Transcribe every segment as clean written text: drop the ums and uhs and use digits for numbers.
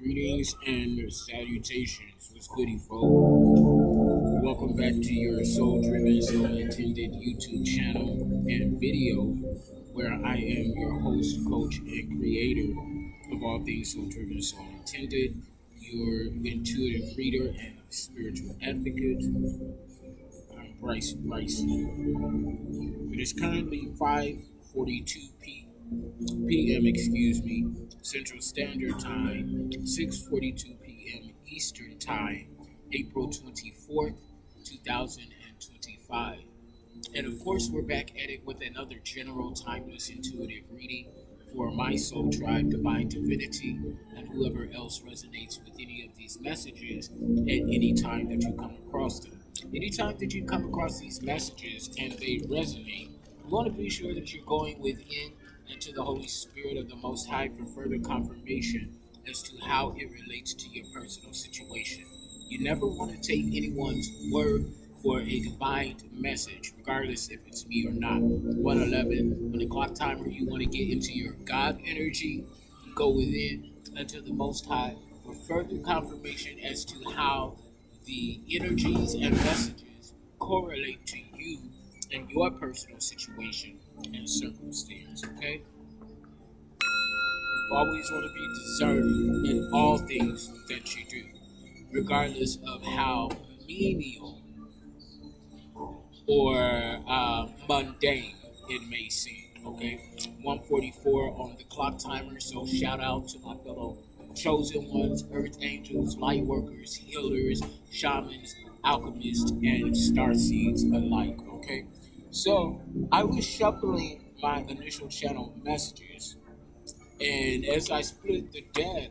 Greetings and salutations. What's goody, folk? Welcome back to your soul driven, soul intended YouTube channel and video where I am your host, coach, and creator of all things soul driven, soul intended, your intuitive reader and spiritual advocate. I'm Bryce. It is currently 5:42 p.m. Central Standard Time, 6:42 p.m. Eastern Time, April 24th, 2025. And of course, we're back at it with another general timeless intuitive reading for my soul tribe, divine divinity, and whoever else resonates with any of these messages at any time that you come across them. Anytime that you come across these messages and they resonate, you want to be sure that you're going within and to the Holy Spirit of the Most High for further confirmation as to how it relates to your personal situation. You never want to take anyone's word for a divine message, regardless if it's me or not. 111, on the clock timer, you want to get into your God energy, go within unto the Most High for further confirmation as to how the energies and messages correlate to you and your personal situation and circumstance, okay? You always want to be discerning in all things that you do, regardless of how menial or mundane it may seem, okay? 144 on the clock timer, so shout out to my fellow chosen ones, earth angels, light workers, healers, shamans, alchemists, and starseeds alike, okay? So I was shuffling my initial channel messages, and as I split the deck,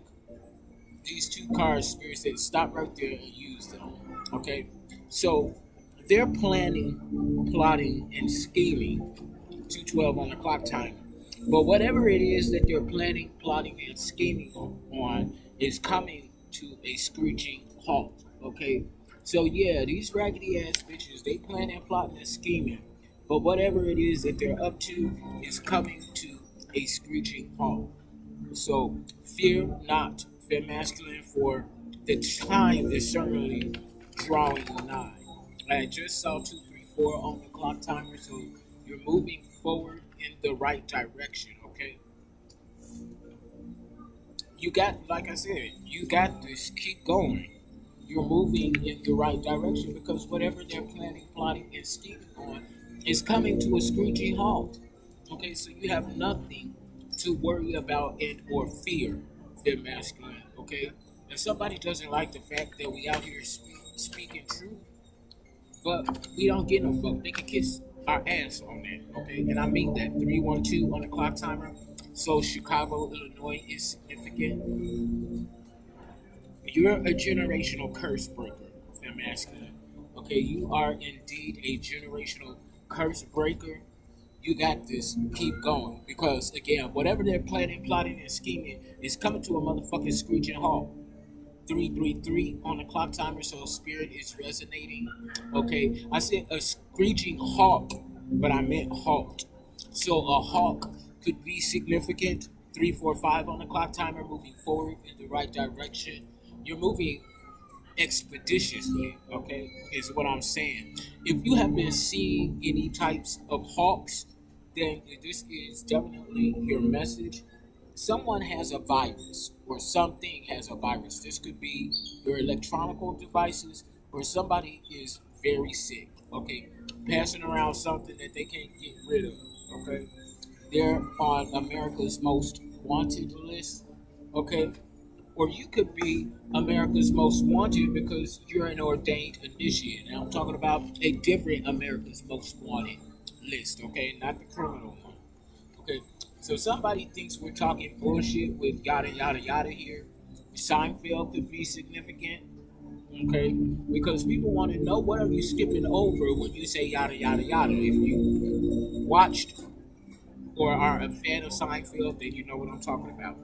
these two cards, Spirit said, stop right there and use them, okay? So they're planning, plotting, and scheming, 212 on the clock timer. But whatever it is that they're planning, plotting, and scheming on is coming to a screeching halt, okay? So yeah, these raggedy ass bitches, they planning, plotting, and scheming. But whatever it is that they're up to is coming to a screeching halt. So fear not, fear masculine, for the time is certainly drawing nigh. I just saw 234 on the clock timer, so you're moving forward in the right direction, okay? You got, like I said, you got this, keep going. You're moving in the right direction because whatever they're planning, plotting, and scheming on is coming to a screeching halt. Okay, so you have nothing to worry about and or fear, fear masculine, okay? And somebody doesn't like the fact that we out here speaking truth, but we don't get no fuck. They can kiss our ass on that, okay? And I mean that. 312 on the clock timer. So Chicago, Illinois is significant. You're a generational curse breaker, femme masculine. Okay, you are indeed a generational curse breaker. You got this. Keep going. Because again, whatever they're planning, plotting, and scheming is coming to a motherfucking screeching halt. 333 on the clock timer, so spirit is resonating. Okay, I said a screeching hawk, but I meant halt. So a hawk could be significant. 345 on the clock timer, moving forward in the right direction. You're moving expeditiously, okay, is what I'm saying. If you have been seeing any types of hawks, then this is definitely your message. Someone has a virus or something has a virus. This could be your electronic devices or somebody is very sick, okay, passing around something that they can't get rid of, okay. They're on America's most wanted list, okay. Or you could be America's most wanted because you're an ordained initiate. And I'm talking about a different America's most wanted list, okay? Not the criminal one, okay? So somebody thinks we're talking bullshit with yada, yada, yada here. Seinfeld could be significant, okay? Because people want to know what are you skipping over when you say yada, yada, yada. If you watched or are a fan of Seinfeld, then you know what I'm talking about.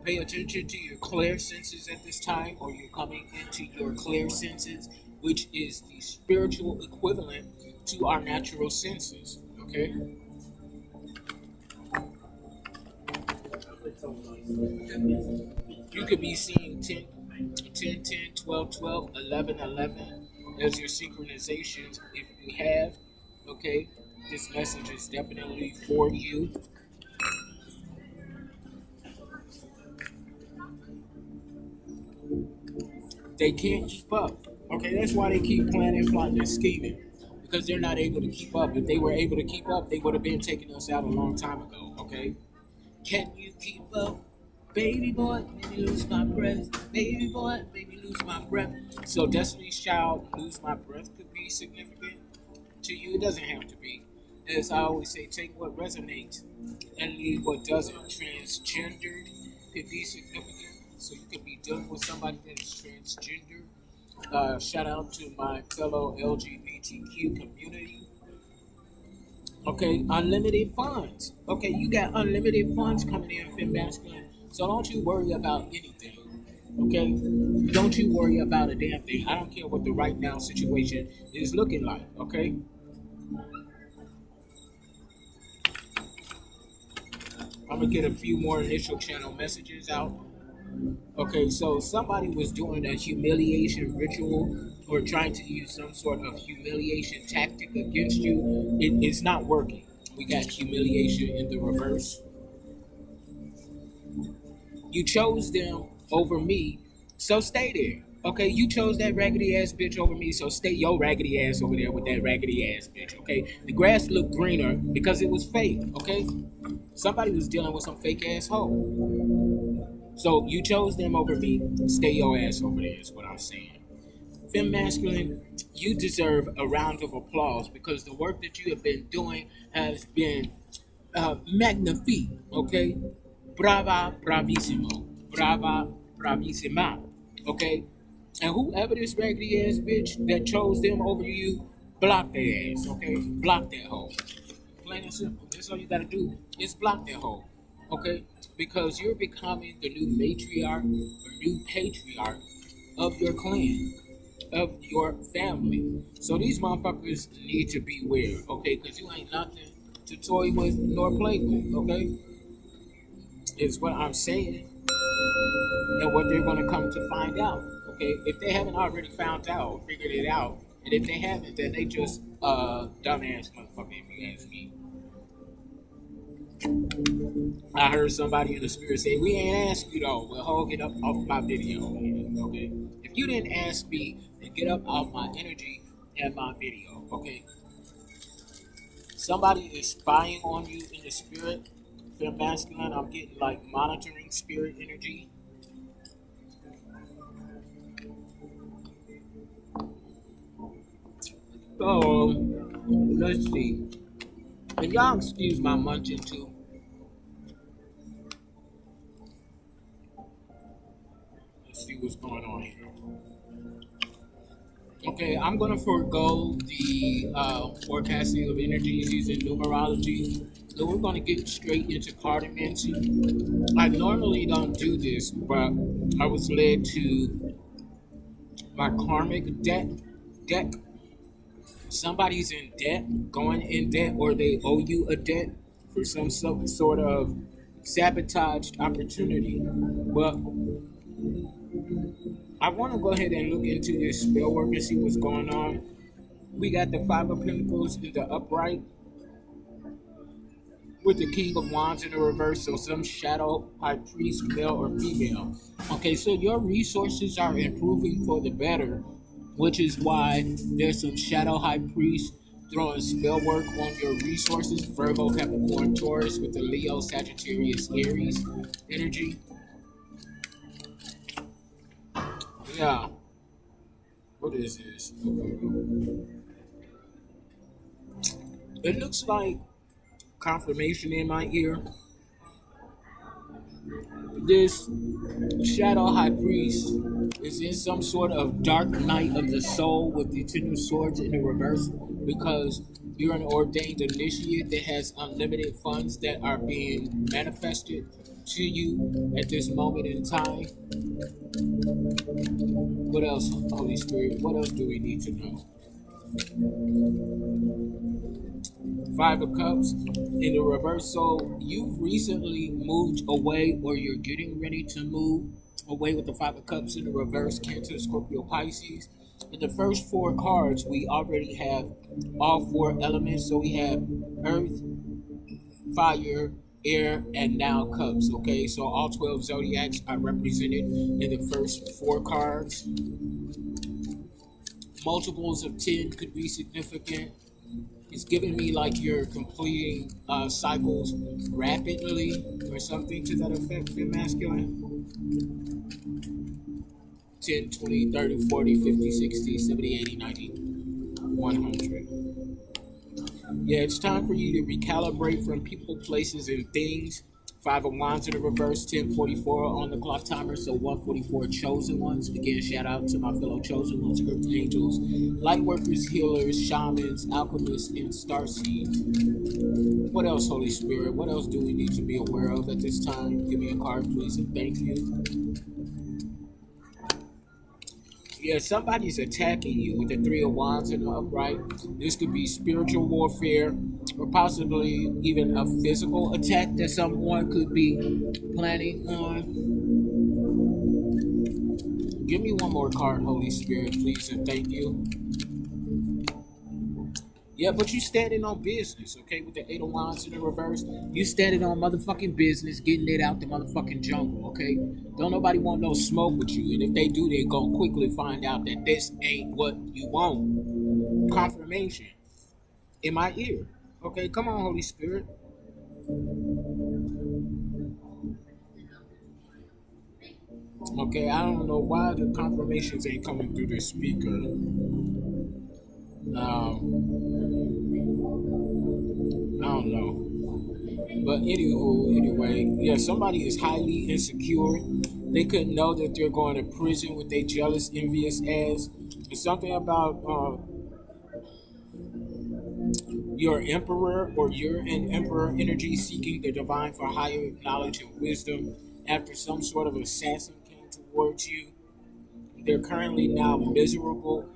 Pay attention to your clear senses at this time, or you're coming into your clear senses, which is the spiritual equivalent to our natural senses, okay? You could be seeing 10, 10, 12, 12, 11, 11 as your synchronizations if you have. Okay, this message is definitely for you. They can't keep up. Okay, that's why they keep planning, plotting, and scheming. Because they're not able to keep up. If they were able to keep up, they would have been taking us out a long time ago. Okay? Can you keep up? Baby boy, made me lose my breath. Baby boy, made me lose my breath. So Destiny's Child, Lose My Breath could be significant to you. It doesn't have to be. As I always say, take what resonates and leave what doesn't. Transgender could be significant. So you could be dealing with somebody that is transgender. Shout out to my fellow LGBTQ community. Okay, unlimited funds. Okay, you got unlimited funds coming in, Fem Masculine. So don't you worry about anything. Okay, don't you worry about a damn thing. I don't care what the right now situation is looking like. Okay, I'm gonna get a few more initial channel messages out. Okay, so somebody was doing a humiliation ritual or trying to use some sort of humiliation tactic against you. It's not working. We got humiliation in the reverse. You chose them over me, so stay there. Okay, you chose that raggedy ass bitch over me, so stay your raggedy ass over there with that raggedy ass bitch. Okay, the grass looked greener because it was fake. Okay, somebody was dealing with some fake ass hoe. So you chose them over me. Stay your ass over there is what I'm saying. Fem Masculine, you deserve a round of applause because the work that you have been doing has been magnifique. Okay, brava, bravissimo, brava, bravissima. Okay, and whoever this raggedy ass bitch that chose them over you, block their ass. Okay, block that hoe. Plain and simple. That's all you gotta do is block that hoe. Okay? Because you're becoming the new matriarch or new patriarch of your clan, of your family. So these motherfuckers need to beware, okay? Because you ain't nothing to toy with nor play with, okay? Is what I'm saying and what they're gonna come to find out. Okay? If they haven't already found out, figured it out, and if they haven't, then they just dumbass motherfucker if you ask me. I heard somebody in the spirit say, "We ain't asked you though. Well, hold it up off my video, man. Okay? If you didn't ask me, then get up off my energy and my video, okay? Somebody is spying on you in the spirit. Fem Masculine, I'm getting like monitoring spirit energy. So, let's see. And y'all excuse my munching too. Let's see what's going on here. Okay, I'm gonna forego the forecasting of energies using numerology. So we're gonna get straight into cartomancy. I normally don't do this, but I was led to my karmic deck. Somebody's in debt, going in debt, or they owe you a debt for some sort of sabotaged opportunity. But I want to go ahead and look into this spell work and see what's going on. We got the Five of Pentacles in the upright with the King of Wands in the reverse, so some shadow high priest, male or female. Okay, so your resources are improving for the better, which is why there's some shadow high priest throwing spell work on your resources. Virgo, Capricorn, Taurus with the Leo, Sagittarius, Aries energy. Yeah. What is this? It looks like confirmation in my ear. This shadow high priest is in some sort of dark night of the soul with the Ten of Swords in the reverse because you're an ordained initiate that has unlimited funds that are being manifested to you at this moment in time. What else, Holy Spirit? What else do we need to know? Five of Cups in the reverse. So you've recently moved away, or you're getting ready to move away with the Five of Cups in the reverse. Cancer, Scorpio, Pisces. In the first four cards, we already have all four elements. So we have Earth, Fire, Air, and now Cups. Okay, so all 12 zodiacs are represented in the first four cards. Multiples of 10 could be significant. It's giving me like you're completing cycles rapidly or something to that effect for masculine. 10, 20, 30, 40, 50, 60, 70, 80, 90, 100. Yeah, it's time for you to recalibrate from people, places, and things. Five of Wands in the reverse, 10:44 on the clock timer, so 144 chosen ones. Again, shout out to my fellow chosen ones, earth angels, light workers, healers, shamans, alchemists, and starseeds. What else, Holy Spirit? What else do we need to be aware of at this time? Give me a card, please, and thank you. Yeah, somebody's attacking you with the Three of Wands in the upright. This could be spiritual warfare or possibly even a physical attack that someone could be planning on. Give me one more card, Holy Spirit, please, and thank you. Yeah, but you standing on business, okay? With the Eight of Wands in the reverse, you standing on motherfucking business, getting it out the motherfucking jungle, okay? Don't nobody want no smoke with you, and if they do, they gonna quickly find out that this ain't what you want. Confirmation in my ear, okay? Come on, Holy Spirit. Okay, I don't know why the confirmations ain't coming through the speaker. I don't know. But anyway, yeah, somebody is highly insecure. They couldn't know that they're going to prison with their jealous, envious ass. It's something about your emperor, or you're an emperor energy seeking the divine for higher knowledge and wisdom after some sort of assassin came towards you. They're currently now miserable,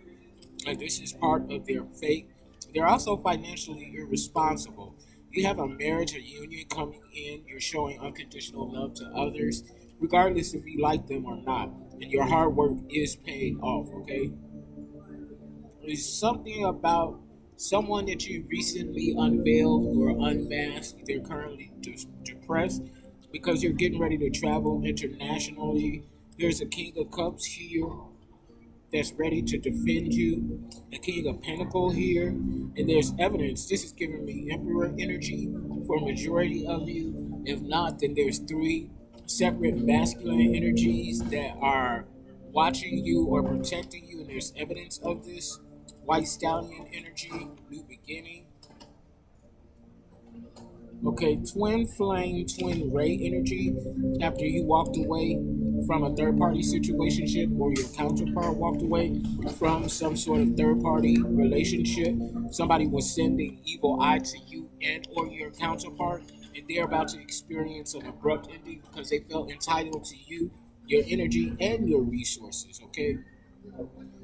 and this is part of their fate. They're also financially irresponsible. You have a marriage, a union coming in. You're showing unconditional love to others, regardless if you like them or not. And your hard work is paying off, okay? There's something about someone that you recently unveiled or unmasked. They're currently depressed because you're getting ready to travel internationally. There's a King of Cups here that's ready to defend you, a King of Pentacles here, and there's evidence. This is giving me Emperor energy for a majority of you. If not, then there's three separate masculine energies that are watching you or protecting you, and there's evidence of this. White Stallion energy, new beginning. Okay, twin flame, twin ray energy. After you walked away from a third party situationship, or your counterpart walked away from some sort of third party relationship, somebody was sending evil eye to you and or your counterpart, and they're about to experience an abrupt ending because they felt entitled to you, your energy, and your resources. Okay,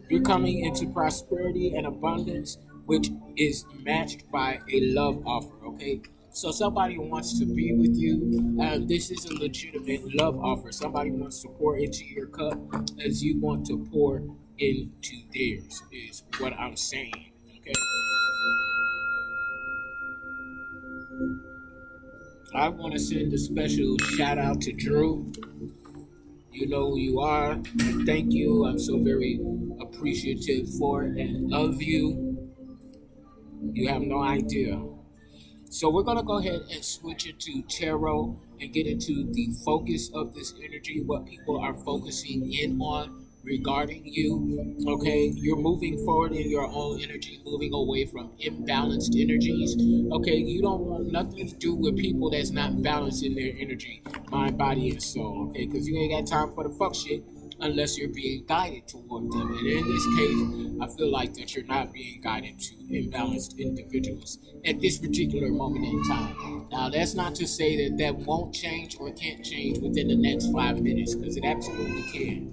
you're coming into prosperity and abundance, which is matched by a love offer, okay? So somebody wants to be with you. This is a legitimate love offer. Somebody wants to pour into your cup as you want to pour into theirs, is what I'm saying, okay? I want to send a special shout out to Drew. You know who you are. And thank you. I'm so very appreciative for and of you. You have no idea. So we're going to go ahead and switch it to tarot and get into the focus of this energy, what people are focusing in on regarding you. Okay, you're moving forward in your own energy, moving away from imbalanced energies. Okay, you don't want nothing to do with people that's not balanced in their energy, mind, body, and soul. Okay, because you ain't got time for the fuck shit. unless you're being guided toward them. And in this case, I feel like that you're not being guided to imbalanced individuals at this particular moment in time. Now, that's not to say that that won't change or can't change within the next 5 minutes, because it absolutely can.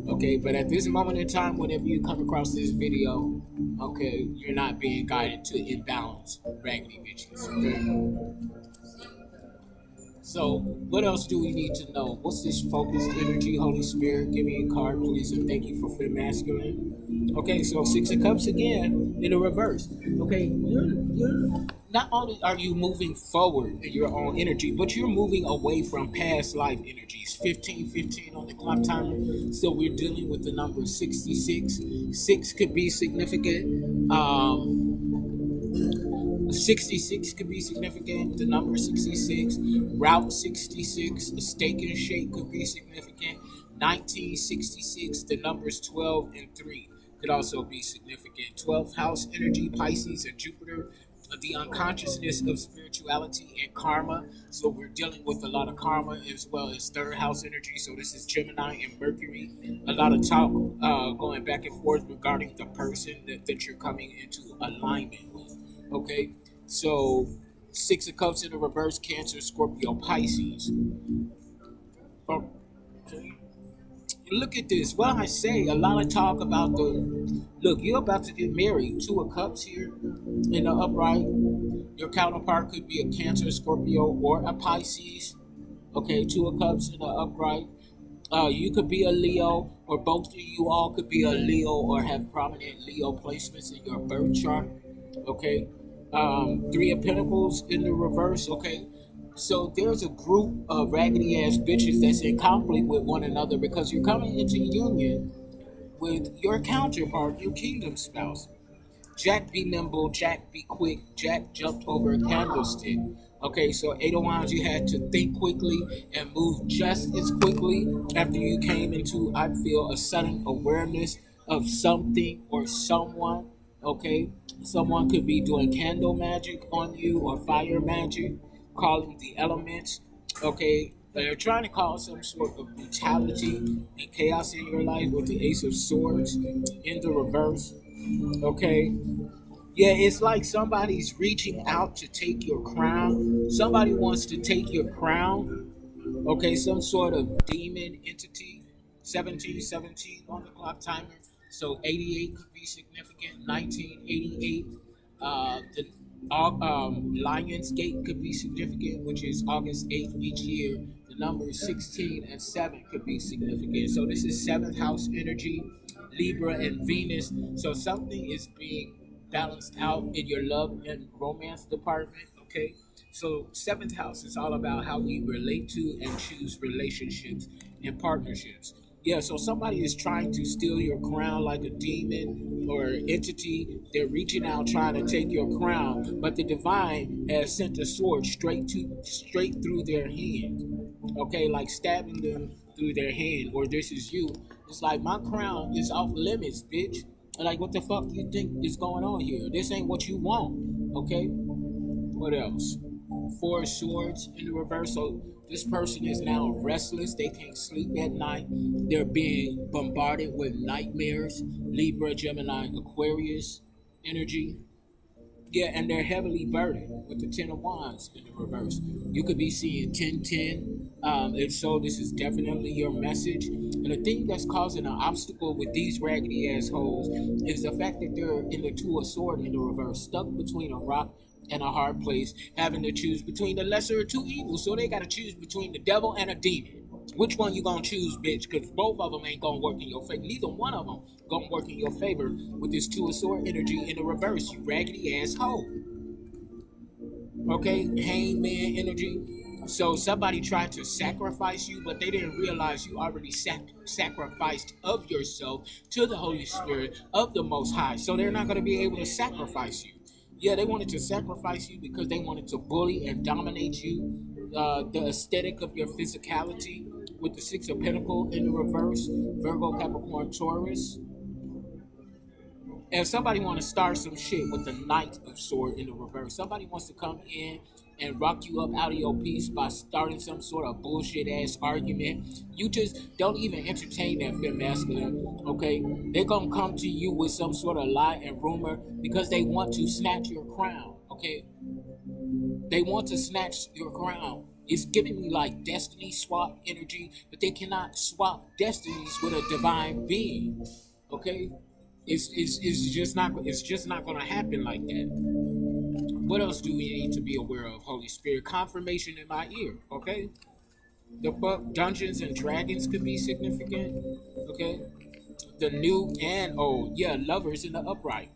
Okay, but at this moment in time, whenever you come across this video, okay, you're not being guided to imbalance raggedy bitches. Okay. So, what else do we need to know? What's this focused energy, Holy Spirit? Give me a card, please, and thank you for Fem Masculine. Okay, so Six of Cups again in the reverse. Okay, you're not only are you moving forward in your own energy, but you're moving away from past life energies. 1515 on the clock timer. So we're dealing with the number 66. Six could be significant. 66 could be significant. The number 66, Route 66, a steak and shake could be significant. 1966, the numbers 12 and 3 could also be significant. 12th house energy, Pisces and Jupiter, the unconsciousness of spirituality and karma. So we're dealing with a lot of karma as well as third house energy. So this is Gemini and Mercury. A lot of talk going back and forth regarding the person that you're coming into alignment with. Okay, so Six of Cups in the reverse, Cancer, Scorpio, Pisces. Okay. Look at this. What I say, a lot of talk about look, you're about to get married. Two of Cups here in the upright. Your counterpart could be a Cancer, Scorpio, or a Pisces. Okay, Two of Cups in the upright. You could be a Leo, or both of you all could be a Leo or have prominent Leo placements in your birth chart. Okay, Three of Pentacles in the reverse. Okay, so there's a group of raggedy ass bitches that's in conflict with one another because you're coming into union with your counterpart, your kingdom spouse. Jack be nimble, Jack be quick, Jack jumped over a candlestick. Okay, so Eight of Wands, you had to think quickly and move just as quickly after you came into, I feel, a sudden awareness of something or someone. Okay, someone could be doing candle magic on you or fire magic, calling the elements. Okay, they're trying to cause some sort of brutality and chaos in your life with the Ace of Swords in the reverse. Okay, yeah, it's like somebody's reaching out to take your crown. Somebody wants to take your crown. Okay, some sort of demon entity. 1717 on the clock timer. So 88 could be significant. 1988. The Lion's Gate could be significant, which is August 8th each year. The numbers 16 and 7 could be significant. So this is seventh house energy, Libra and Venus. So something is being balanced out in your love and romance department. Okay, so seventh house is all about how we relate to and choose relationships and partnerships. Yeah, so somebody is trying to steal your crown like a demon or entity. They're reaching out trying to take your crown, but the divine has sent a sword straight through their hand. Okay, like stabbing them through their hand. Or this is you. It's like my crown is off limits, bitch. Like, what the fuck you think is going on here? This ain't what you want. Okay. What else? Four of Swords in the reverse. So this person is now restless. They can't sleep at night. They're being bombarded with nightmares. Libra, Gemini, Aquarius energy. Yeah, and they're heavily burdened with the Ten of Wands in the reverse. You could be seeing 1010. If so, this is definitely your message. And the thing that's causing an obstacle with these raggedy assholes is the fact that they're in the Two of Swords in the reverse, stuck between a rock and a hard place, having to choose between the lesser of two evils. So they got to choose between the devil and a demon. Which one you gonna choose, bitch? Because both of them ain't gonna work in your favor. Neither one of them gonna work in your favor with this Two of Swords energy in the reverse, you raggedy asshole. Okay, hangman energy. So somebody tried to sacrifice you, but they didn't realize you already sacrificed of yourself to the Holy Spirit of the Most High. So they're not going to be able to sacrifice you. Yeah, they wanted to sacrifice you because they wanted to bully and dominate you. The aesthetic of your physicality with the Six of Pentacles in the reverse, Virgo, Capricorn, Taurus. And somebody want to start some shit with the Knight of Sword in the reverse. Somebody wants to come in and rock you up out of your peace by starting some sort of bullshit ass argument. You just don't even entertain that fear masculine, okay? They're gonna come to you with some sort of lie and rumor because they want to snatch your crown, okay? They want to snatch your crown. It's giving me like destiny swap energy, but they cannot swap destinies with a divine being, okay? It's just not gonna happen like that. What else do we need to be aware of, Holy Spirit? Confirmation in my ear, okay? The fuck Dungeons and Dragons could be significant, okay? The new and old, yeah, lovers in the upright,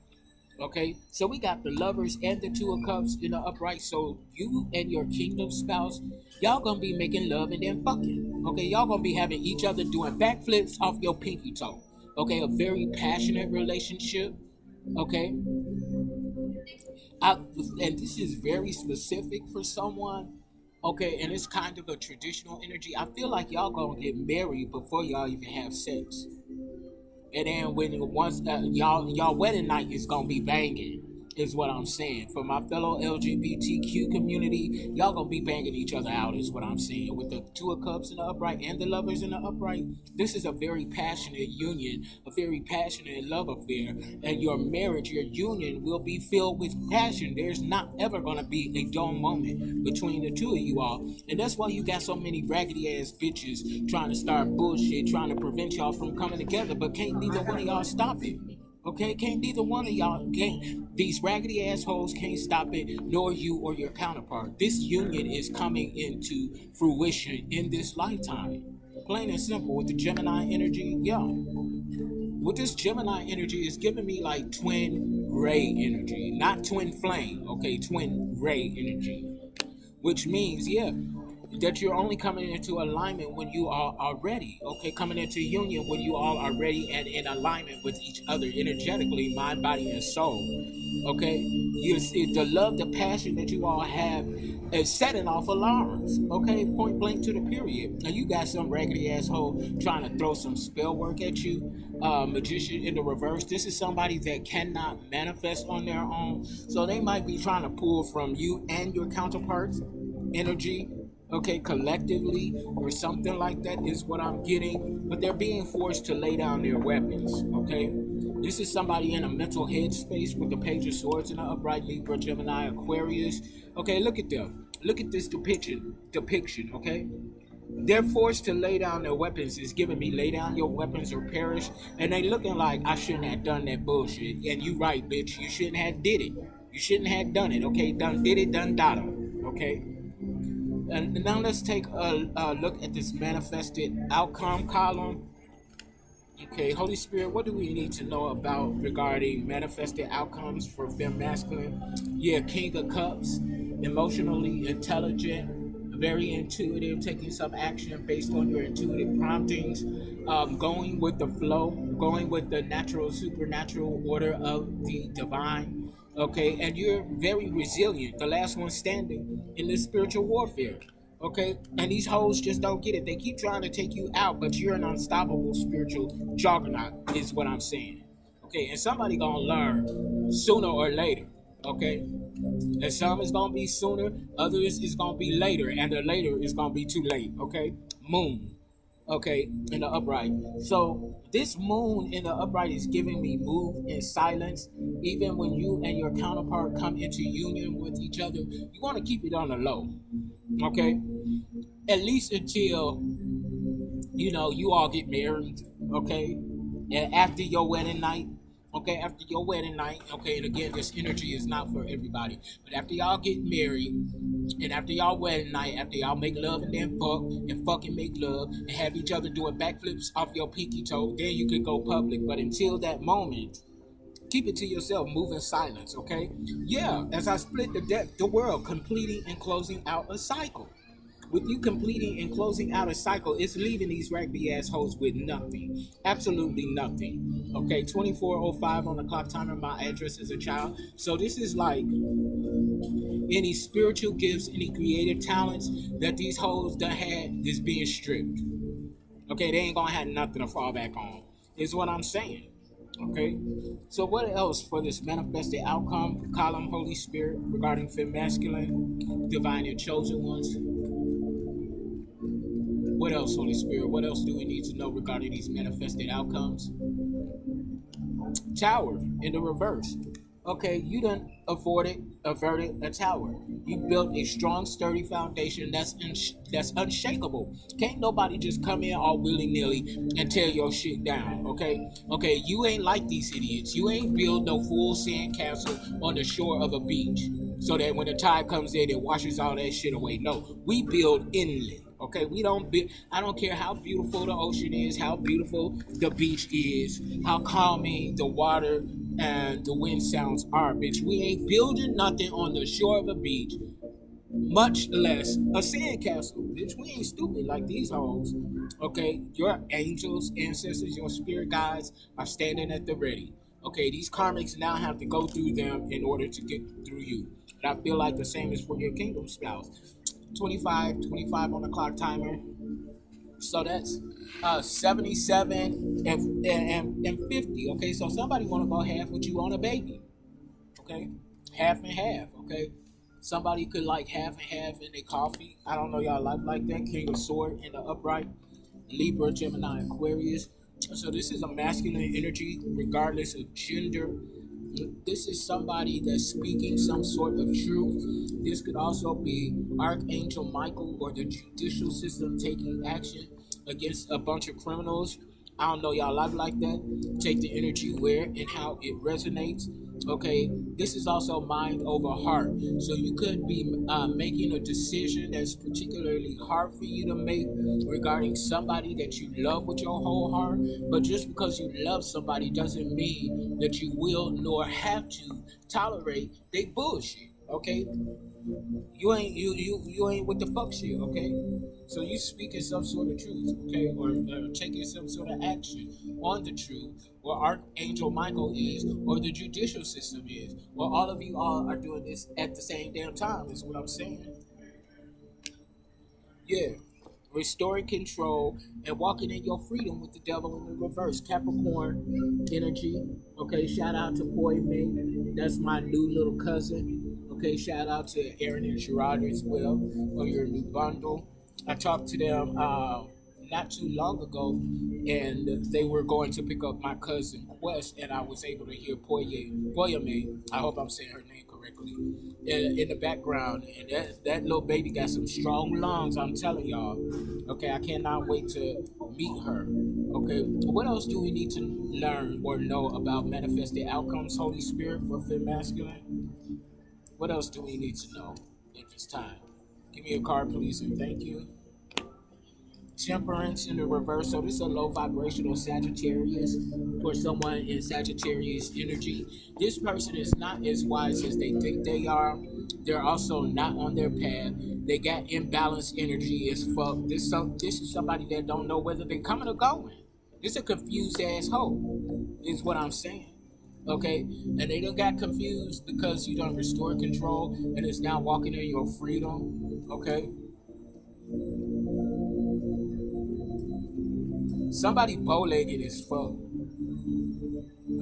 okay? So we got the lovers and the two of cups in the upright. So you and your kingdom spouse, y'all gonna be making love and then fucking, okay? Y'all gonna be having each other doing backflips off your pinky toe, okay? A very passionate relationship, okay? I, and this is very specific for someone, okay, and it's kind of a traditional energy. I feel like y'all gonna get married before y'all even have sex, and then when once y'all wedding night is gonna be banging, is what I'm saying. For my fellow LGBTQ community, y'all gonna be banging each other out, is what I'm saying. With the two of cups in the upright and the lovers in the upright, this is a very passionate union, a very passionate love affair, and your marriage, your union will be filled with passion. There's not ever gonna be a dull moment between the two of you all, and that's why you got so many raggedy ass bitches trying to start bullshit, trying to prevent y'all from coming together, but can't neither one of y'all stop it. Okay, can't neither one of y'all, can't, these raggedy assholes can't stop it, nor you or your counterpart. This union is coming into fruition in this lifetime. Plain and simple, with the Gemini energy, yo. With this Gemini energy, it's giving me like twin ray energy, not twin flame, okay, twin ray energy. Which means, yeah, that you're only coming into alignment when you are ready, okay? Coming into union when you all are ready and in alignment with each other energetically, mind, body, and soul, okay? You see, the love, the passion that you all have is setting off alarms, okay? Point blank to the period. Now, you got some raggedy asshole trying to throw some spell work at you, magician in the reverse. This is somebody that cannot manifest on their own, so they might be trying to pull from you and your counterparts energy, okay, collectively, or something like that is what I'm getting. But they're being forced to lay down their weapons, okay? This is somebody in a mental headspace with the Page of Swords in the upright, Libra, Gemini, Aquarius. Okay, look at them. Look at this depiction, okay? They're forced to lay down their weapons. It's giving me lay down your weapons or perish. And they looking like I shouldn't have done that bullshit. And you right, bitch. You shouldn't have did it. You shouldn't have done it, okay? Done did it, done data, okay? And now let's take a look at this manifested outcome column. Okay, Holy Spirit, what do we need to know about regarding manifested outcomes for femme masculine? Yeah, King of Cups, emotionally intelligent, very intuitive, taking some action based on your intuitive promptings, going with the flow, going with the natural, supernatural order of the divine. Okay, and you're very resilient, the last one standing in this spiritual warfare. Okay, and these hoes just don't get it. They keep trying to take you out, but you're an unstoppable spiritual juggernaut, is what I'm saying. Okay, and somebody gonna learn sooner or later. Okay, and some is gonna be sooner, others is gonna be later, and the later is gonna be too late. Okay, moon. Okay, in the upright. So this moon in the upright is giving me move in silence. Even when you and your counterpart come into union with each other, you want to keep it on the low. Okay, at least until you all get married. Okay, and after your wedding night. Okay, after your wedding night. Okay, and again, this energy is not for everybody, but after y'all get married. And after y'all wedding night, after y'all make love and then fuck, and fucking make love, and have each other doing backflips off your pinky toe, then you could go public. But until that moment, keep it to yourself. Move in silence, okay? Yeah, as I split the world, completing and closing out a cycle. With you completing and closing out a cycle, it's leaving these raggedy assholes with nothing. Absolutely nothing. Okay, 24:05 on the clock timer, my address as a child. So this is like any spiritual gifts, any creative talents that these hoes done had is being stripped. Okay, they ain't gonna have nothing to fall back on, is what I'm saying. Okay. So what else for this manifested outcome column, Holy Spirit, regarding fem masculine, divine and chosen ones? What else, Holy Spirit? What else do we need to know regarding these manifested outcomes? Tower in the reverse. Okay, you done averted a tower. You built a strong, sturdy foundation that's unshakable. Can't nobody just come in all willy nilly and tear your shit down. Okay, you ain't like these idiots. You ain't build no full sand castle on the shore of a beach so that when the tide comes in, it washes all that shit away. No, we build inland. Okay, we don't be. I don't care how beautiful the ocean is, how beautiful the beach is, how calming the water and the wind sounds are, bitch. We ain't building nothing on the shore of a beach, much less a sandcastle, bitch. We ain't stupid like these hoes. Okay, your angels, ancestors, your spirit guides are standing at the ready. Okay, these karmics now have to go through them in order to get through you. And I feel like the same is for your kingdom spouse. 25 on the clock timer. So that's 77 and 50. Okay, so somebody want to go half with you on a baby. Okay, half and half. Okay, somebody could like half and half in their coffee. I don't know y'all like that. King of Sword in the upright. Libra, Gemini, Aquarius. So this is a masculine energy, regardless of gender. This is somebody that's speaking some sort of truth. This could also be Archangel Michael or the judicial system taking action against a bunch of criminals. I don't know y'all like that. Take the energy where and how it resonates. Okay, this is also mind over heart. So you could be making a decision that's particularly hard for you to make regarding somebody that you love with your whole heart. But just because you love somebody doesn't mean that you will nor have to tolerate they bullshit. Okay, you ain't with the fuck shit, okay? So you speaking some sort of truth, okay, or taking some sort of action on the truth, or Archangel Michael is, or the judicial system is, or all of you all are doing this at the same damn time. Is what I'm saying. Yeah. Restoring control and walking in your freedom with the devil in the reverse. Capricorn energy. Okay, shout out to Boy Ming. That's my new little cousin. Okay, shout out to Aaron and Gerard as well on your new bundle. I talked to them not too long ago, and they were going to pick up my cousin Quest, and I was able to hear Poyame. I hope I'm saying her name correctly. In the background, and that little baby got some strong lungs. I'm telling y'all. Okay, I cannot wait to meet her. Okay, what else do we need to learn or know about manifested outcomes, Holy Spirit, for fem masculine? What else do we need to know at this time? Give me a card, please, and thank you. Temperance in the reverse. So this is a low vibrational Sagittarius for someone in Sagittarius energy. This person is not as wise as they think they are. They're also not on their path. They got imbalanced energy as fuck. This is somebody that don't know whether they're coming or going. This is a confused ass hoe, is what I'm saying. Okay, and they don't got confused because you don't restore control and it's now walking in your freedom. Okay, somebody bow-legged as fuck.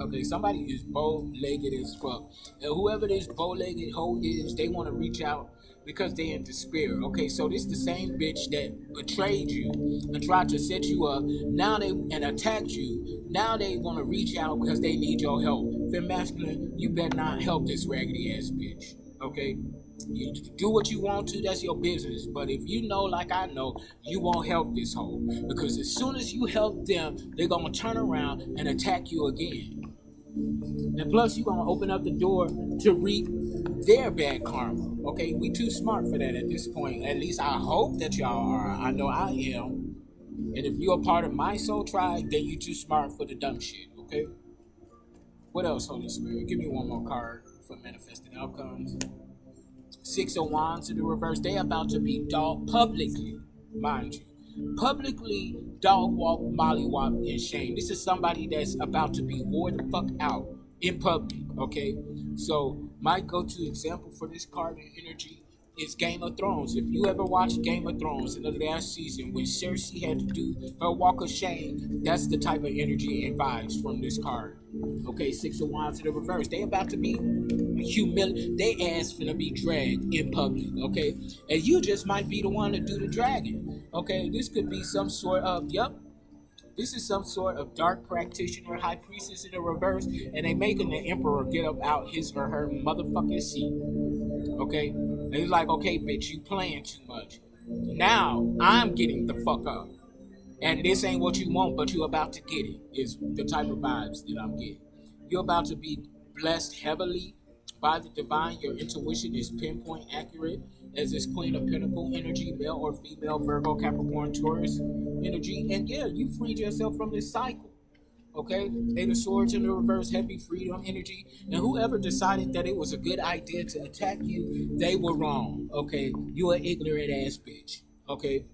Okay, somebody is bow-legged as fuck. And whoever this bow-legged hoe is, they want to reach out because they in despair. Okay, so this the same bitch that betrayed you and tried to set you up. Now they and attacked you. Now they want to reach out because they need your help. Fem masculine, you better not help this raggedy ass bitch. Okay, you do what you want to, that's your business. But if you know, like I know, you won't help this hoe. Because as soon as you help them, they're going to turn around and attack you again. And plus, you're going to open up the door to reap their bad karma. Okay, we too smart for that at this point. At least I hope that y'all are. I know I am. And if you're a part of my soul tribe, then you too smart for the dumb shit. Okay? What else, Holy Spirit? Give me one more card for manifested outcomes. Six of Wands in the reverse. They about to be dog publicly, mind you. Publicly dog walk, mollywop, and shame. This is somebody that's about to be wore the fuck out in public, okay? So my go-to example for this card in energy is Game of Thrones. If you ever watched Game of Thrones in the last season, when Cersei had to do her walk of shame, that's the type of energy and vibes from this card. Okay, Six of Wands in the reverse. They about to be humiliated. They ass finna be dragged in public. Okay, and you just might be the one to do the dragging. Okay, this could be some sort of this is some sort of dark practitioner, high priestess in the reverse, and they making the emperor get up out his or her motherfucking seat. Okay, and he's like, okay, bitch, you playing too much. Now I'm getting the fuck up, and this ain't what you want, but you're about to get it. Is the type of vibes that I'm getting. You're about to be blessed heavily by the divine. Your intuition is pinpoint accurate as this Queen of Pentacle energy, male or female, Virgo, Capricorn, Taurus energy. And yeah, you freed yourself from this cycle. Okay? Eight of Swords in the reverse, heavy freedom energy. And whoever decided that it was a good idea to attack you, they were wrong. Okay? You an ignorant ass bitch. Okay?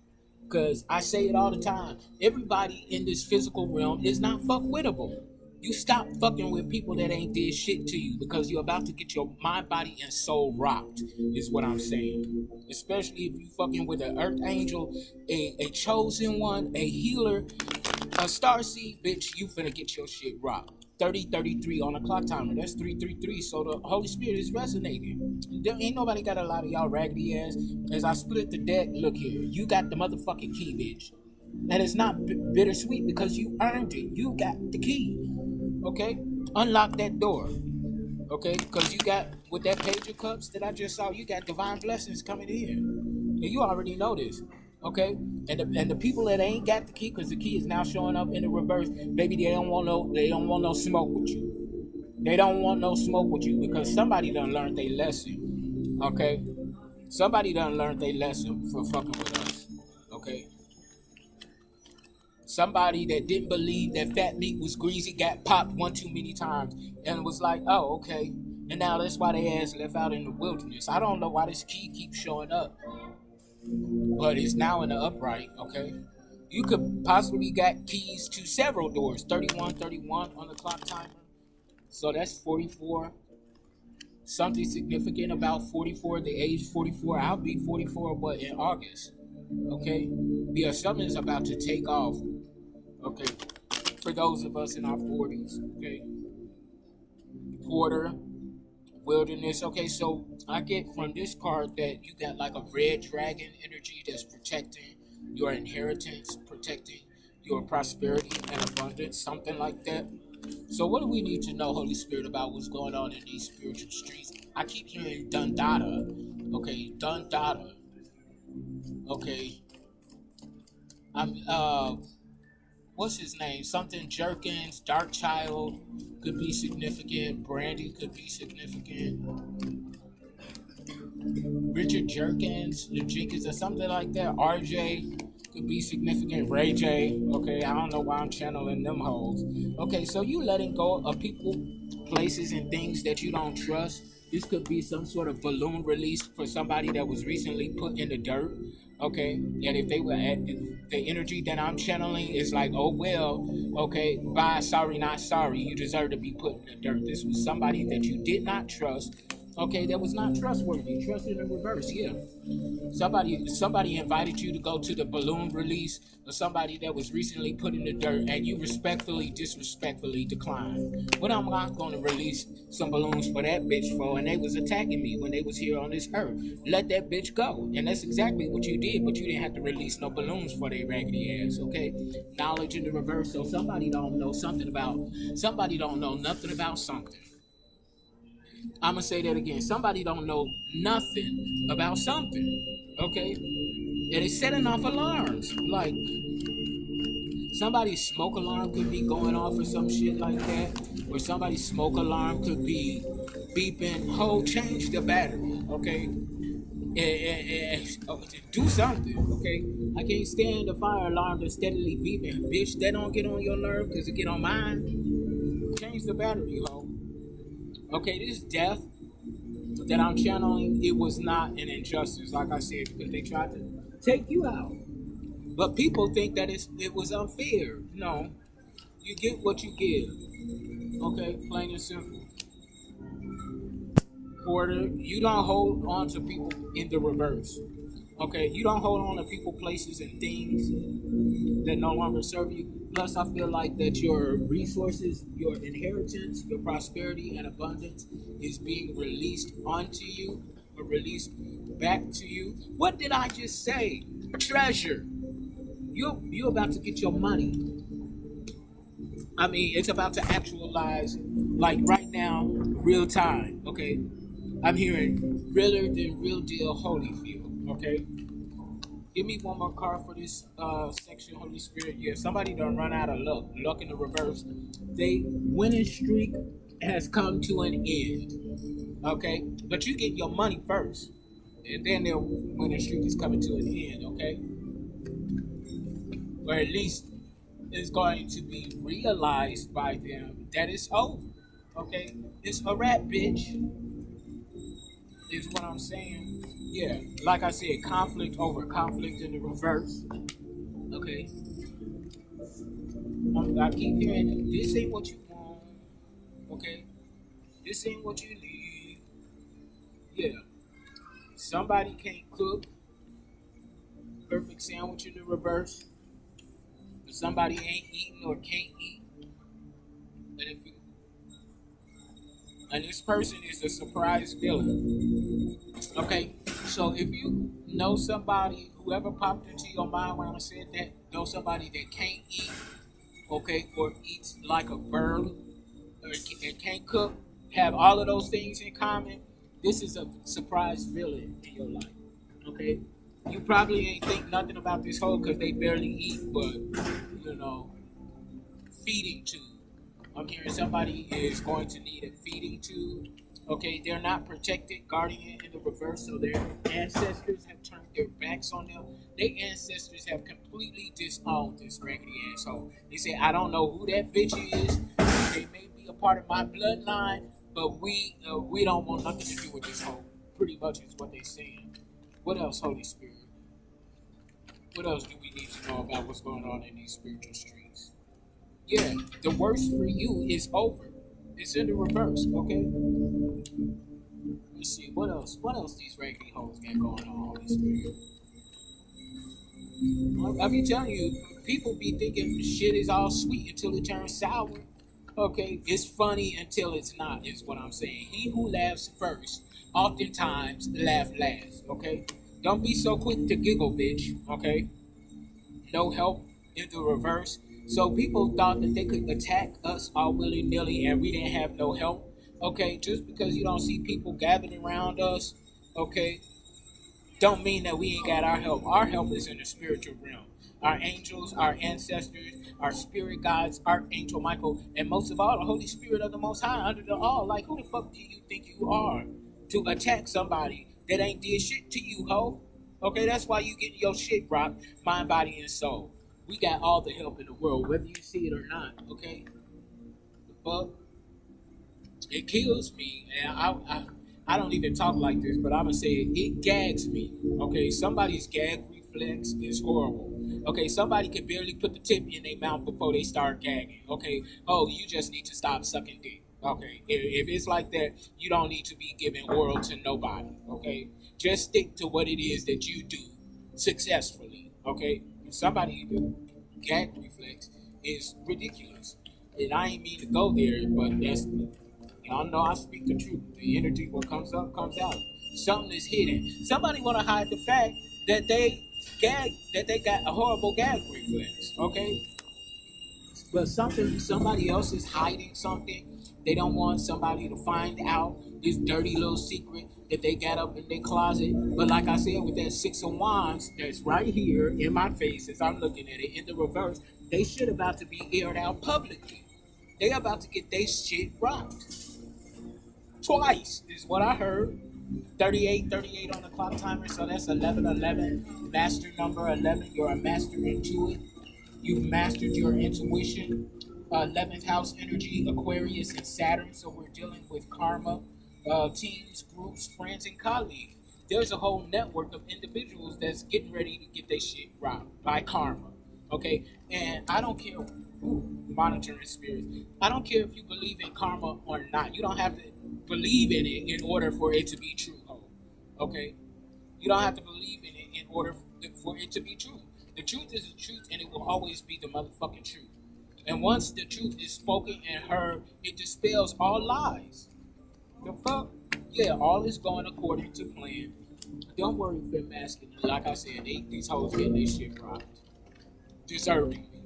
Because I say it all the time. Everybody in this physical realm is not fuck wittable. You stop fucking with people that ain't did shit to you, because you're about to get your mind, body, and soul rocked, is what I'm saying. Especially if you fucking with an earth angel, a chosen one, a healer, a starseed, bitch, you finna get your shit rocked. 3033 on the clock timer. That's 333. So the Holy Spirit is resonating. There ain't nobody got a lot of y'all raggedy ass. As I split the deck, look here. You got the motherfucking key, bitch. And it's not bittersweet because you earned it. You got the key. Okay? Unlock that door. Okay? Because you got, with that Page of Cups that I just saw, you got divine blessings coming in. And you already know this. Okay? And the people that ain't got the key, because the key is now showing up in the reverse, baby, they don't want no smoke with you. They don't want no smoke with you because somebody done learned their lesson. Okay? Somebody done learned their lesson for fucking with us. Okay? Somebody that didn't believe that fat meat was greasy got popped one too many times and was like, oh, okay. And now that's why they ass left out in the wilderness. I don't know why this key keeps showing up, but it's now in the upright, okay? You could possibly got keys to several doors. 3131 on the clock timer. So that's 44. Something significant about 44, the age 44. I'll be 44, in August. Okay? Because something's about to take off. Okay? For those of us in our 40s. Okay? Porter, wilderness. Okay, so I get from this card that you got like a red dragon energy that's protecting your inheritance, protecting your prosperity and abundance, something like that. So what do we need to know, Holy Spirit, about what's going on in these spiritual streets? I keep hearing Dundada. Okay, Dundada. Okay. What's his name? Something Jerkins, Dark Child could be significant. Brandy could be significant. Richard Jerkins, the Jenkins, or something like that. RJ could be significant. Ray J. Okay, I don't know why I'm channeling them hoes. Okay, so you letting go of people, places, and things that you don't trust. This could be some sort of balloon release for somebody that was recently put in the dirt. Okay, and if they were at the energy that I'm channeling is like, oh well, okay, bye, sorry, not sorry. You deserve to be put in the dirt. This was somebody that you did not trust. Okay, that was not trustworthy. Trust in the reverse, yeah. Somebody invited you to go to the balloon release of somebody that was recently put in the dirt, and you disrespectfully declined. But I'm not going to release some balloons for that bitch for, and they was attacking me when they was here on this earth. Let that bitch go. And that's exactly what you did, but you didn't have to release no balloons for their raggedy ass, okay? Knowledge in the reverse, so somebody don't know nothing about something. I'm gonna say that again. Somebody don't know nothing about something, okay? And it's setting off alarms. Like, somebody's smoke alarm could be going off or some shit like that. Or somebody's smoke alarm could be beeping, change the battery, okay? Do something, okay? I can't stand the fire alarm that's steadily beeping. Bitch, that don't get on your nerve because it get on mine. Change the battery, ho. Okay, this death that I'm channeling, it was not an injustice, like I said, because they tried to take you out. But people think that it was unfair. No, you get what you give. Okay, plain and simple. Porter, you don't hold on to people in the reverse. Okay, you don't hold on to people, places, and things that no longer serve you. Plus, I feel like that your resources, your inheritance, your prosperity and abundance is being released onto you or released back to you. What did I just say? Treasure. You're about to get your money. I mean, it's about to actualize, like right now, real time. Okay, I'm hearing realer than real deal Holyfield. Okay, give me one more card for this section, Holy Spirit. Yeah, somebody done run out of luck. Luck in the reverse. They winning streak has come to an end. Okay, but you get your money first, and then their winning streak is coming to an end. Okay, or at least it's going to be realized by them that it's over. Okay, it's a wrap, bitch. Is what I'm saying. Yeah, like I said, conflict over conflict in the reverse. Okay, I keep hearing this ain't what you want. Okay, this ain't what you need. Yeah, somebody can't cook perfect sandwich in the reverse, but somebody ain't eating or can't eat. And if you, and this person is a surprise villain. Okay, so if you know somebody, whoever popped into your mind when I said that, know somebody that can't eat, okay, or eats like a bird, or and can't cook, have all of those things in common, this is a surprise villain in your life. Okay, you probably ain't think nothing about this whole because they barely eat, but you know, feeding tube. I'm hearing somebody is going to need a feeding tube. Okay, they're not protected, guardian in the reverse, so their ancestors have turned their backs on them. Their ancestors have completely disowned this raggedy asshole. They say, I don't know who that bitch is. They may be a part of my bloodline, but we don't want nothing to do with this hoe. Pretty much is what they're saying. What else, Holy Spirit? What else do we need to know about what's going on in these spiritual streets? Yeah, the worst for you is over. It's in the reverse, okay? Let's see, what else? What else these raggedy hoes got going on, Holy Spirit? I be telling you, people be thinking shit is all sweet until it turns sour. Okay, it's funny until it's not, is what I'm saying. He who laughs first, oftentimes laugh last, okay? Don't be so quick to giggle, bitch, okay? No help in the reverse. So people thought that they could attack us all willy-nilly and we didn't have no help. Okay, just because you don't see people gathered around us, okay, don't mean that we ain't got our help. Our help is in the spiritual realm. Our angels, our ancestors, our spirit guides, Archangel Michael, and most of all, the Holy Spirit of the Most High under the all. Like, who the fuck do you think you are to attack somebody that ain't did shit to you, ho? Okay, that's why you getting your shit rocked, mind, body, and soul. We got all the help in the world, whether you see it or not, okay? But it kills me, and I don't even talk like this, but I'm gonna say it gags me. Okay, somebody's gag reflex is horrible. Okay, somebody can barely put the tip in their mouth before they start gagging. Okay, oh, you just need to stop sucking dick. Okay, if it's like that, you don't need to be giving oral to nobody. Okay, just stick to what it is that you do successfully. Okay, somebody gag reflex is ridiculous, and I ain't mean to go there, but that's y'all know I speak the truth. The energy, what comes up, comes out. Something is hidden. Somebody want to hide the fact that they got a horrible gag reflex. Okay, but somebody else is hiding something. They don't want somebody to find out this dirty little secret that they got up in their closet. But like I said, with that Six of Wands that's right here in my face as I'm looking at it in the reverse, they shit about to be aired out publicly. They about to get their shit rocked. Twice is what I heard. 38 on the clock timer, so that's 1111. Master number 11. You're a master into it. You've mastered your intuition. 11th house energy, Aquarius and Saturn. So we're dealing with karma, teams, groups, friends, and colleagues. There's a whole network of individuals that's getting ready to get their shit robbed by karma. Okay, and I don't care. Monitoring spirits. I don't care if you believe in karma or not. You don't have to believe in it in order for it to be true. Okay? You don't have to believe in it in order for it to be true. The truth is the truth, and it will always be the motherfucking truth. And once the truth is spoken and heard, it dispels all lies. The fuck? Yeah, all is going according to plan. Don't worry, Finn Masculine. Like I said, these hoes getting this shit rocked. Deservingly.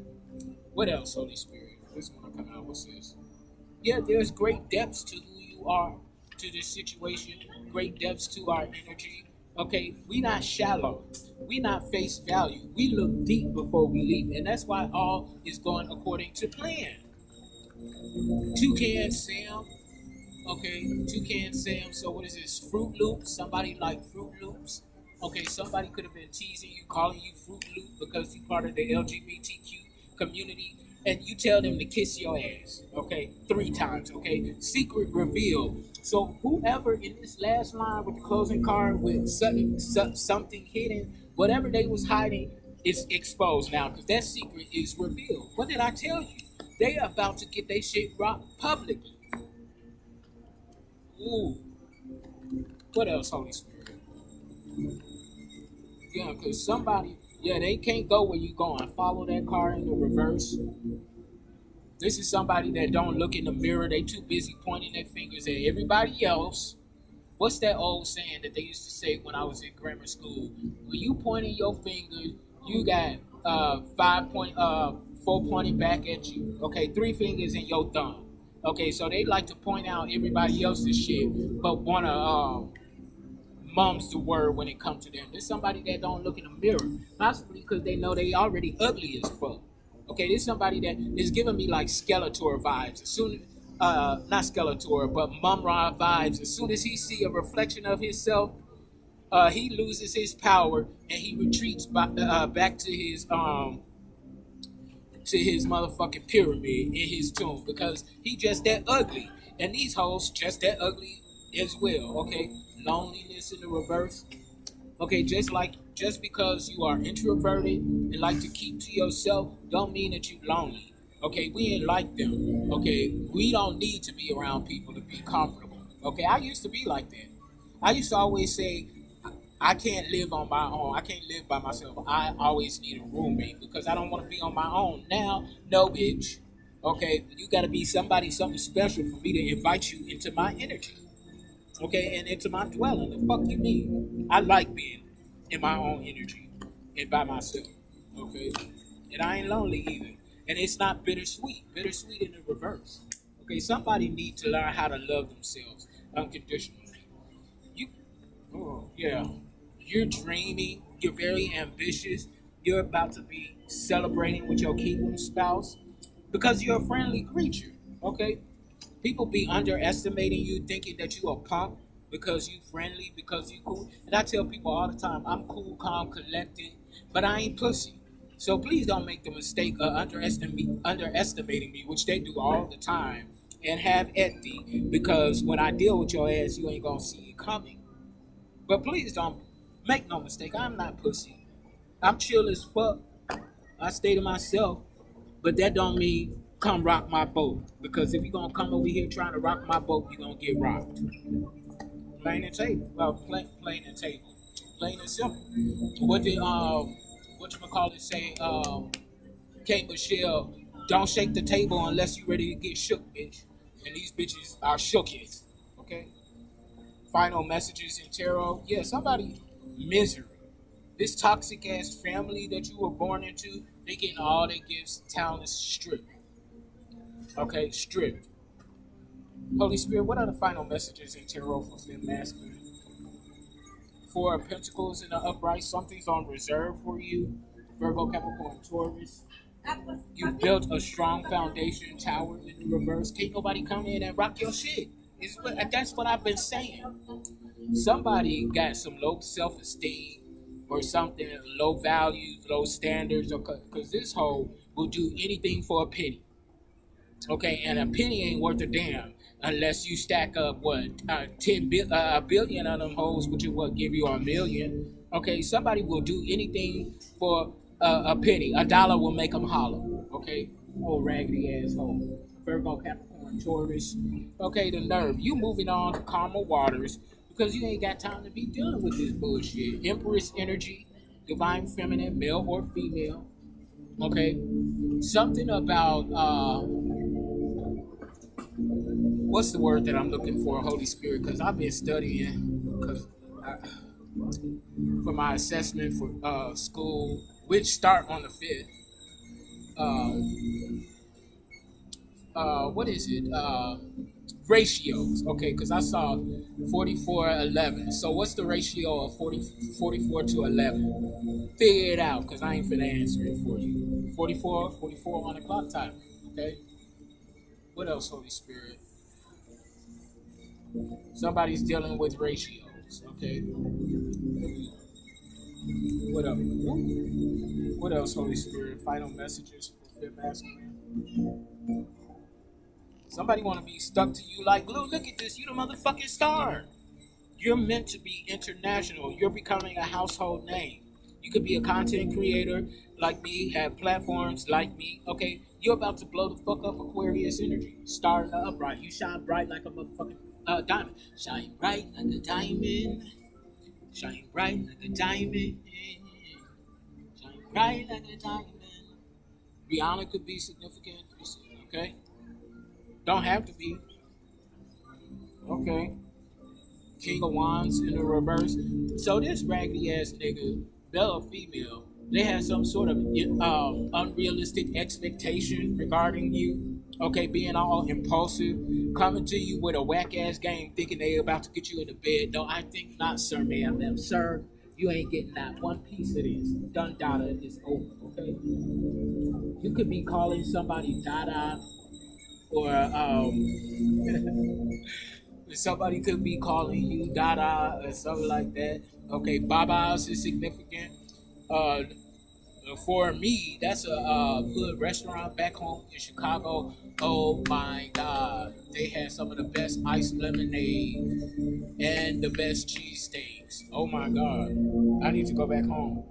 What else, Holy Spirit? This one to come out with this. Yeah, there's great depths to who you are, to this situation, great depths to our energy. Okay, we not shallow. We not face value. We look deep before we leave, and that's why all is going according to plan. Toucan Sam. Okay, Toucan Sam. So what is this? Fruit Loops? Somebody like Fruit Loops? Okay, somebody could have been teasing you, calling you Fruit Loop because you're part of the LGBTQ community, and you tell them to kiss your ass. Okay, 3 times. Okay, secret reveal. So whoever in this last line with the closing card with something hidden, whatever they was hiding is exposed now because that secret is revealed. What did I tell you? They are about to get their shit rocked publicly. Ooh. What else, Holy Spirit? Yeah, because somebody, they can't go where you going. Follow that car in the reverse. This is somebody that don't look in the mirror. They too busy pointing their fingers at everybody else. What's that old saying that they used to say when I was in grammar school? When you pointing your finger, you got 4 pointing back at you. Okay, 3 fingers in your thumb. Okay, so they like to point out everybody else's shit, but wanna mum's the word when it comes to them. There's somebody that don't look in the mirror, possibly because they know they already ugly as fuck. Okay, there's somebody that is giving me like Skeletor vibes. As soon, not Skeletor, but Mumra vibes. As soon as he see a reflection of himself, he loses his power and he retreats back to his motherfucking pyramid in his tomb because he just that ugly, and these hoes just that ugly as well. Okay, loneliness in the reverse. Okay, just because you are introverted and like to keep to yourself, don't mean that you lonely. Okay, we ain't like them. Okay, we don't need to be around people to be comfortable. Okay, I used to be like that. I used to always say, I can't live on my own. I can't live by myself. I always need a roommate because I don't want to be on my own. Now, no, bitch. Okay, you got to be something special for me to invite you into my energy. Okay, and into my dwelling. The fuck you mean? I like being in my own energy and by myself. Okay, and I ain't lonely either. And it's not bittersweet. Bittersweet in the reverse. Okay, somebody needs to learn how to love themselves unconditionally. You, oh yeah, you're dreaming. You're very ambitious. You're about to be celebrating with your kingdom spouse because you're a friendly creature. Okay, people be underestimating you, thinking that you a punk because you friendly, because you cool. And I tell people all the time, I'm cool, calm, collected, but I ain't pussy. So please don't make the mistake of underestimating me, which they do all the time, and have at thee, because when I deal with your ass, you ain't gonna see it coming. But please don't make no mistake, I'm not pussy. I'm chill as fuck. I stay to myself, but that don't mean come rock my boat. Because if you're gonna come over here trying to rock my boat, you're gonna get rocked. Plain and table. Well, plain and table. Plain and simple. What did whatchamacallit say? K Michelle, don't shake the table unless you ready to get shook, bitch. And these bitches are shooketh. Okay? Final messages in tarot. Yeah, somebody misery. This toxic ass family that you were born into, they getting all their gifts, talents stripped. Okay, stripped. Holy Spirit, what are the final messages in tarot for Finn Masculine? 4 of Pentacles in the upright. Something's on reserve for you. Virgo, Capricorn, Taurus. You've built a strong foundation tower in the reverse. Can't nobody come in and rock your shit. That's what I've been saying. Somebody got some low self-esteem or something, low values, low standards, because this hoe will do anything for a penny. Okay, and a penny ain't worth a damn unless you stack up a billion of them hoes, which is what give you a million. Okay, somebody will do anything for a penny. $1 will make them holler. Okay, old raggedy asshole. Virgo, Capricorn, Taurus. Okay, the nerve. You moving on to calmer waters because you ain't got time to be dealing with this bullshit. Empress energy, divine feminine, male or female. Okay, something about what's the word that I'm looking for? Holy Spirit, because I've been studying because for my assessment for school, which start on the 5th. What is it? Ratios. Okay, because I saw 44:11. So what's the ratio of 44 to 11? Figure it out because I ain't finna answer it for you. 44 on the clock time. Okay. What else, Holy Spirit? Somebody's dealing with ratios. Okay. What up? What else, Holy Spirit? Final messages for fifth masculine. Somebody want to be stuck to you like glue. Look at this. You the motherfucking star. You're meant to be international. You're becoming a household name. You could be a content creator like me, have platforms like me. Okay, you're about to blow the fuck up Aquarius energy. Star in the upright. You shine bright like a motherfucking diamond. Shine bright like a diamond. Shine bright like a diamond. Shine bright like a diamond. Rihanna could be significant. Okay? Don't have to be. Okay. King of Wands in the reverse. So this raggedy ass nigga, male or female, they have some sort of unrealistic expectation regarding you. Okay, being all impulsive, coming to you with a whack ass game, thinking they about to get you in the bed. No, I think not, sir, ma'am. Sir, you ain't getting that one piece of this. Done data is over. Okay, you could be calling somebody Dada or somebody could be calling you Dada or something like that. Okay, Baba's is significant. Uh, for me, that's a hood restaurant back home in Chicago. Oh my God, they had some of the best iced lemonade and the best cheesesteaks. Oh my God, I need to go back home.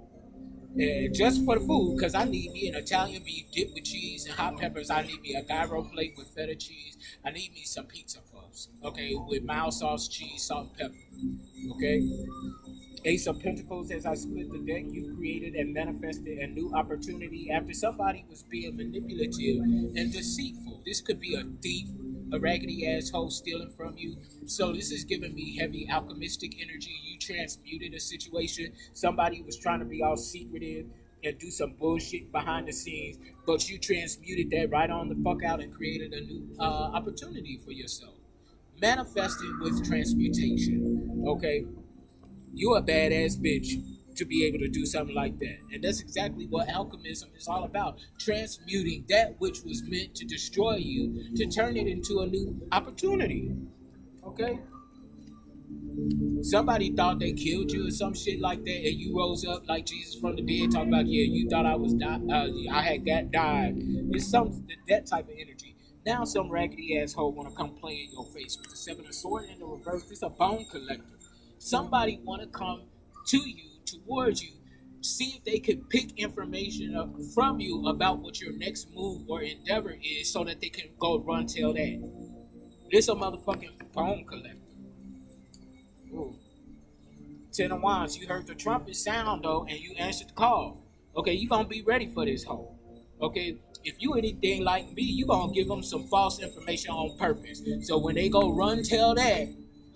Just for the food, because I need me an Italian beef dipped with cheese and hot peppers. I need me a gyro plate with feta cheese. I need me some pizza puffs, okay, with mild sauce, cheese, salt, and pepper, okay? Ace of Pentacles, as I split the deck, you've created and manifested a new opportunity after somebody was being manipulative and deceitful. This could be a thief, a raggedy asshole stealing from you. So this is giving me heavy alchemistic energy. You transmuted a situation. Somebody was trying to be all secretive and do some bullshit behind the scenes, but you transmuted that right on the fuck out and created a new opportunity for yourself. Manifesting with transmutation, okay? You're a badass bitch to be able to do something like that. And that's exactly what alchemism is all about. Transmuting that which was meant to destroy you to turn it into a new opportunity. Okay? Somebody thought they killed you or some shit like that, and you rose up like Jesus from the dead, talking about, yeah, you thought I had got died. It's some that type of energy. Now some raggedy asshole want to come play in your face with the Seven of Swords in the reverse. It's a bone collector. Somebody want to come to you, towards you, see if they could pick information up from you about what your next move or endeavor is so that they can go run tell that. This a motherfucking bone collector. Ooh. Ten of Wands, you heard the trumpet sound though, and you answered the call. Okay, you gonna be ready for this hoe. Okay, if you anything like me, you gonna give them some false information on purpose. So when they go run tell that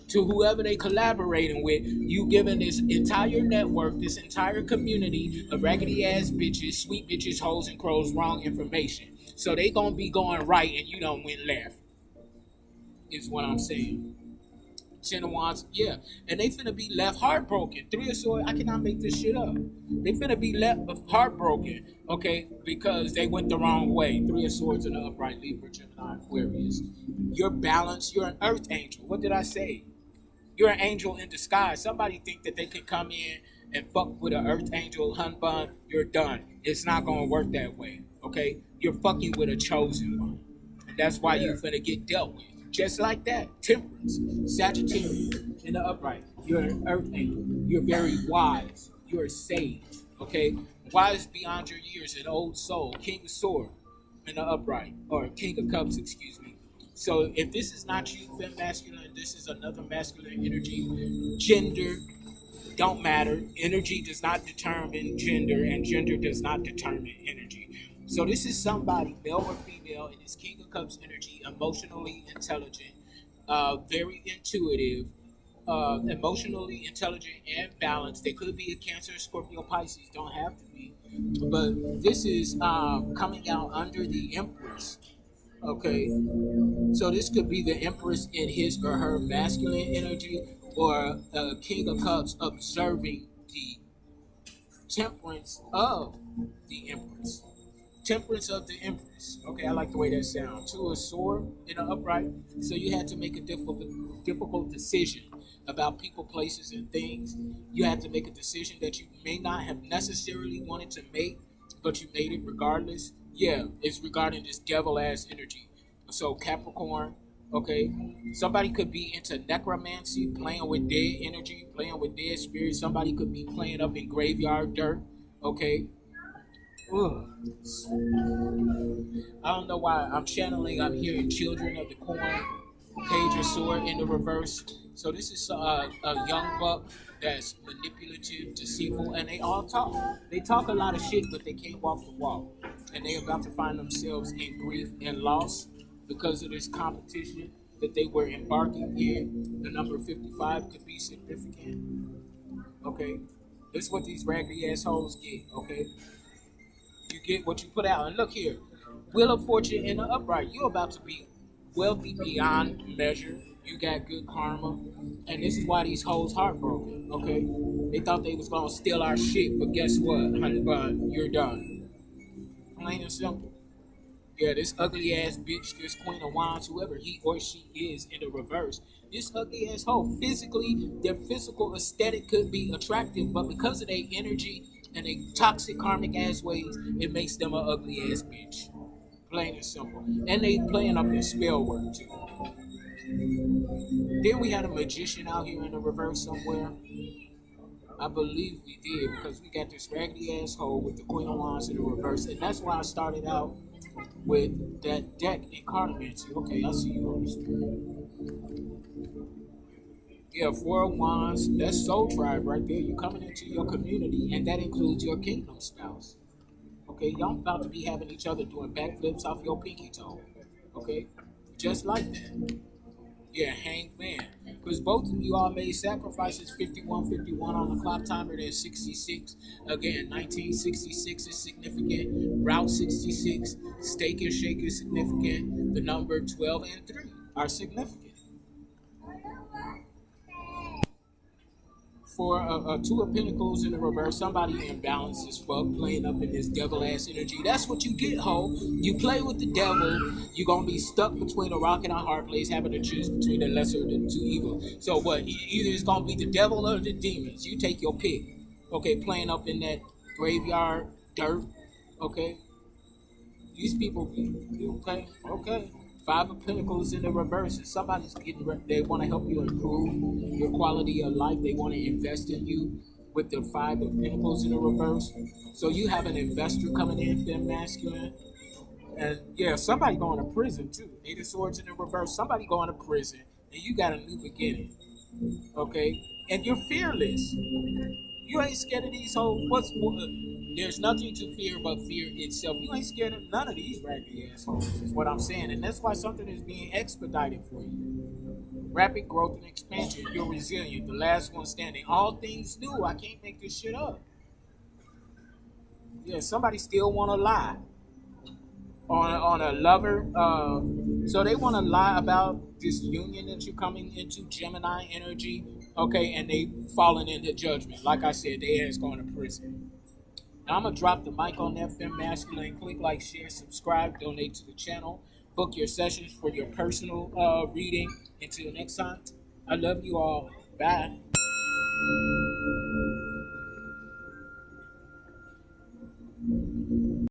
to whoever they collaborating with, you giving this entire network, this entire community of raggedy ass bitches, sweet bitches, hoes, and crows wrong information. So they gonna be going right and you don't went left. Is what I'm saying. Ten of Wands, yeah. And they finna be left heartbroken. Three of Swords, I cannot make this shit up. They finna be left heartbroken, okay, because they went the wrong way. Three of Swords in the upright, Libra, Gemini, Aquarius. You're balanced. You're an earth angel. What did I say? You're an angel in disguise. Somebody think that they can come in and fuck with an earth angel, hun bun, you're done. It's not gonna work that way, okay? You're fucking with a chosen one. And that's why you're finna get dealt with. Just like that. Temperance, Sagittarius in the upright. You're an earth angel. You're very wise. You're a sage, okay? Wise beyond your years, an old soul. King of Sword in the upright, or King of Cups, excuse me. So if this is not you, fem masculine, this is another masculine energy. Gender don't matter. Energy does not determine gender, and gender does not determine energy. So this is somebody, male or female, in this King of Cups energy, emotionally intelligent, very intuitive, emotionally intelligent and balanced. They could be a Cancer, Scorpio, Pisces. Don't have to be, but this is coming out under the Empress. Okay, so this could be the Empress in his or her masculine energy, or King of Cups observing the temperance of the Empress. Temperance of the Empress. Okay, I like the way that sounds. To a sword in an upright. So you had to make a difficult decision about people, places, and things. You had to make a decision that you may not have necessarily wanted to make, but you made it regardless. Yeah, it's regarding this devil ass energy. So Capricorn, okay, somebody could be into necromancy, playing with dead energy, playing with dead spirits. Somebody could be playing up in graveyard dirt. Okay. Ugh. I don't know why I'm channeling. I'm hearing Children of the Corn, Page of Sword in the reverse. So this is a young buck that's manipulative, deceitful, and they all talk. They talk a lot of shit, but they can't walk the walk. And they about to find themselves in grief and loss because of this competition that they were embarking in. The number 55 could be significant. Okay, this is what these raggedy assholes get. Okay, you get what you put out. And look here, Wheel of Fortune in the upright. You're about to be wealthy beyond measure. You got good karma. And this is why these hoes heartbroken. Okay? They thought they was gonna steal our shit, but guess what? You're done. Plain and simple. Yeah, this ugly ass bitch, this Queen of Wands, whoever he or she is in the reverse, this ugly ass hoe, physically, their physical aesthetic could be attractive, but because of their energy and their toxic karmic ass ways, it makes them an ugly ass bitch. Plain and simple. And they playing up their spell work too. Then we had a magician out here in the reverse somewhere. I believe we did because we got this raggedy asshole with the Queen of Wands in the reverse, and that's why I started out with that deck in cartomancy. Okay, I see you on the screen. Yeah, 4 of Wands. That's Soul Tribe right there. You coming into your community, and that includes your kingdom spouse. Okay, y'all about to be having each other doing backflips off your pinky toe. Okay, just like that. Yeah, hanged man. Because both of you all made sacrifices. 51:51 on the clock timer. There's 66. Again, 1966 is significant. Route 66, Steak and Shake is significant. The number 12 and 3 are significant. For a 2 of Pentacles in the reverse, somebody imbalanced as fuck, playing up in this devil ass energy. That's what you get, ho. You play with the devil, you're gonna be stuck between a rock and a hard place, having to choose between the lesser of the two evils. So what? Either it's gonna be the devil or the demons. You take your pick. Okay, playing up in that graveyard dirt. Okay, these people, okay, okay. 5 of Pentacles in the reverse. If somebody's they want to help you improve your quality of life. They want to invest in you with the 5 of Pentacles in the reverse. So you have an investor coming in, fem masculine. And yeah, somebody going to prison too. 8 of Swords in the reverse. Somebody going to prison. And you got a new beginning. Okay? And you're fearless. You ain't scared of these hoes. There's nothing to fear but fear itself. You ain't scared of none of these raggedy assholes, is what I'm saying. And that's why something is being expedited for you. Rapid growth and expansion. You're resilient. The last one standing. All things new. I can't make this shit up. Yeah, somebody still want to lie on a lover. So they want to lie about this union that you're coming into, Gemini energy. Okay, and they falling into judgment. Like I said, they ass going to prison. Now I'm gonna drop the mic on that, fem masculine. Click like, share, subscribe, donate to the channel. Book your sessions for your personal reading. Until next time, I love you all. Bye.